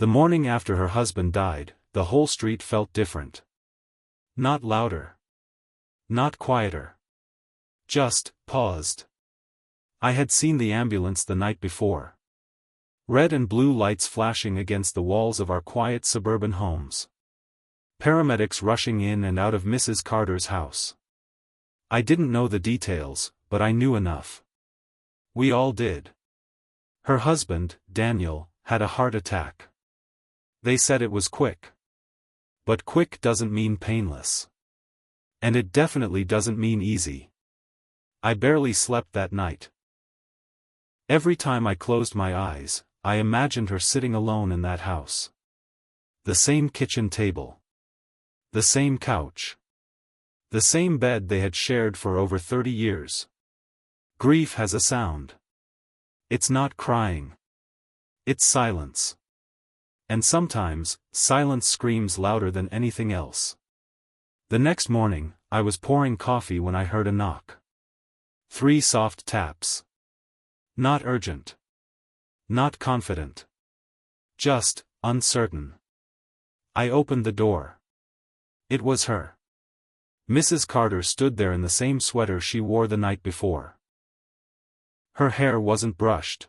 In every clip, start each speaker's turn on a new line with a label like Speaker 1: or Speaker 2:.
Speaker 1: The morning after her husband died, the whole street felt different. Not louder. Not quieter. Just paused. I had seen the ambulance the night before. Red and blue lights flashing against the walls of our quiet suburban homes. Paramedics rushing in and out of Mrs. Carter's house. I didn't know the details, but I knew enough. We all did. Her husband, Daniel, had a heart attack. They said it was quick. But quick doesn't mean painless. And it definitely doesn't mean easy. I barely slept that night. Every time I closed my eyes, I imagined her sitting alone in that house. The same kitchen table. The same couch. The same bed they had shared for over 30 years. Grief has a sound. It's not crying. It's silence. And sometimes, silence screams louder than anything else. The next morning, I was pouring coffee when I heard a knock. 3 soft taps. Not urgent. Not confident. Just uncertain. I opened the door. It was her. Mrs. Carter stood there in the same sweater she wore the night before. Her hair wasn't brushed.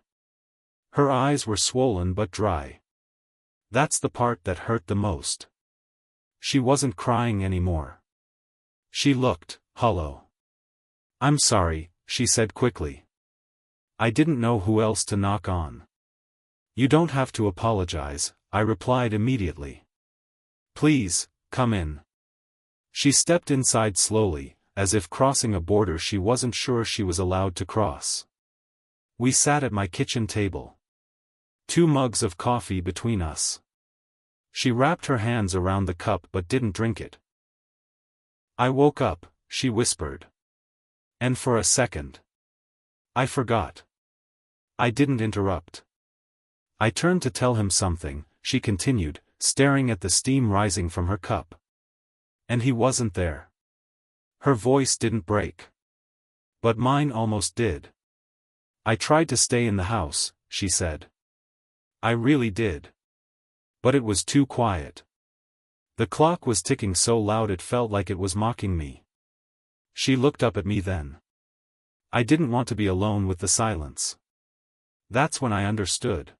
Speaker 1: Her eyes were swollen but dry. That's the part that hurt the most. She wasn't crying anymore. She looked hollow. "I'm sorry," she said quickly. "I didn't know who else to knock on." "You don't have to apologize," I replied immediately. "Please, come in." She stepped inside slowly, as if crossing a border she wasn't sure she was allowed to cross. We sat at my kitchen table. 2 mugs of coffee between us. She wrapped her hands around the cup but didn't drink it. "I woke up," she whispered. "And for a second, I forgot." I didn't interrupt. "I turned to tell him something," she continued, staring at the steam rising from her cup. "And he wasn't there." Her voice didn't break. But mine almost did. "I tried to stay in the house," she said. "I really did. But it was too quiet. The clock was ticking so loud it felt like it was mocking me." She looked up at me then. I didn't want to be alone with the silence. That's when I understood.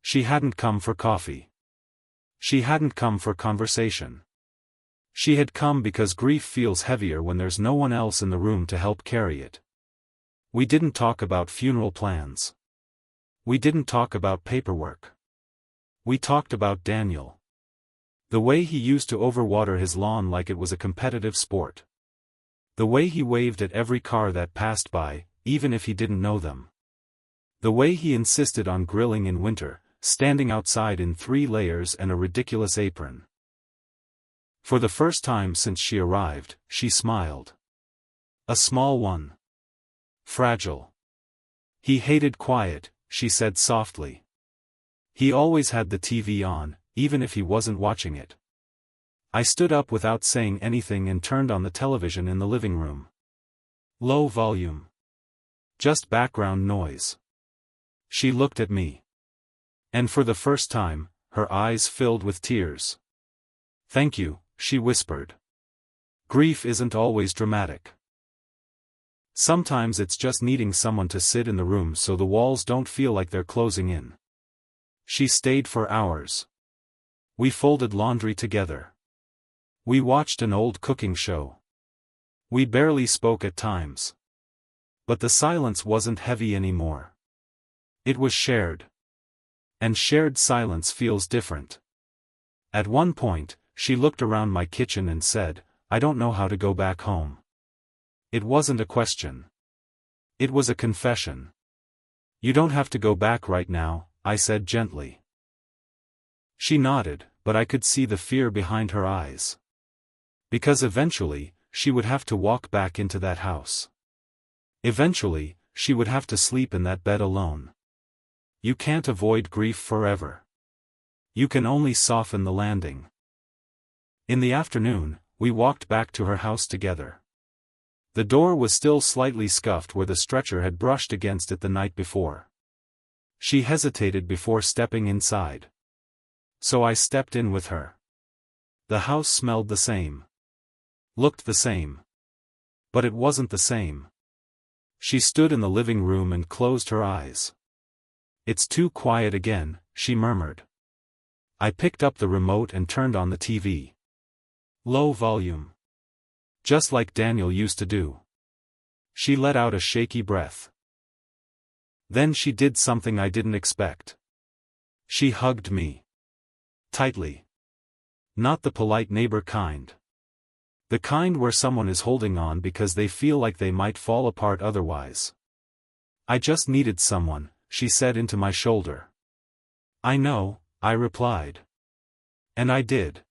Speaker 1: She hadn't come for coffee. She hadn't come for conversation. She had come because grief feels heavier when there's no one else in the room to help carry it. We didn't talk about funeral plans. We didn't talk about paperwork. We talked about Daniel. The way he used to overwater his lawn like it was a competitive sport. The way he waved at every car that passed by, even if he didn't know them. The way he insisted on grilling in winter, standing outside in 3 layers and a ridiculous apron. For the first time since she arrived, she smiled. A small one. Fragile. "He hated quiet," she said softly. "He always had the TV on, even if he wasn't watching it." I stood up without saying anything and turned on the television in the living room. Low volume. Just background noise. She looked at me. And for the first time, her eyes filled with tears. "Thank you," she whispered. "Grief isn't always dramatic. Sometimes it's just needing someone to sit in the room so the walls don't feel like they're closing in." She stayed for hours. We folded laundry together. We watched an old cooking show. We barely spoke at times. But the silence wasn't heavy anymore. It was shared. And shared silence feels different. At one point, she looked around my kitchen and said, "I don't know how to go back home." It wasn't a question. It was a confession. "You don't have to go back right now," I said gently. She nodded, but I could see the fear behind her eyes. Because eventually, she would have to walk back into that house. Eventually, she would have to sleep in that bed alone. You can't avoid grief forever. You can only soften the landing. In the afternoon, we walked back to her house together. The door was still slightly scuffed where the stretcher had brushed against it the night before. She hesitated before stepping inside. So I stepped in with her. The house smelled the same. Looked the same. But it wasn't the same. She stood in the living room and closed her eyes. "It's too quiet again," she murmured. I picked up the remote and turned on the TV. Low volume. Just like Daniel used to do. She let out a shaky breath. Then she did something I didn't expect. She hugged me. Tightly. Not the polite neighbor kind. The kind where someone is holding on because they feel like they might fall apart otherwise. "I just needed someone," she said into my shoulder. "I know," I replied. And I did.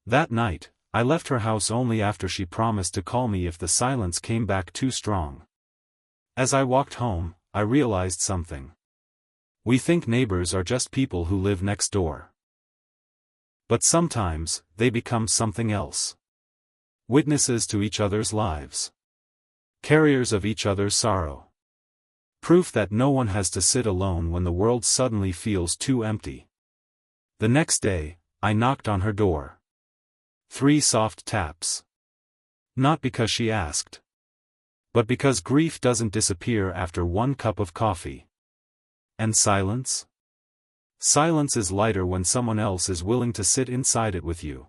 Speaker 1: That night, I left her house only after she promised to call me if the silence came back too strong. As I walked home, I realized something. We think neighbors are just people who live next door. But sometimes, they become something else. Witnesses to each other's lives. Carriers of each other's sorrow. Proof that no one has to sit alone when the world suddenly feels too empty. The next day, I knocked on her door. 3 soft taps. Not because she asked. But because grief doesn't disappear after 1 cup of coffee. And silence? Silence is lighter when someone else is willing to sit inside it with you.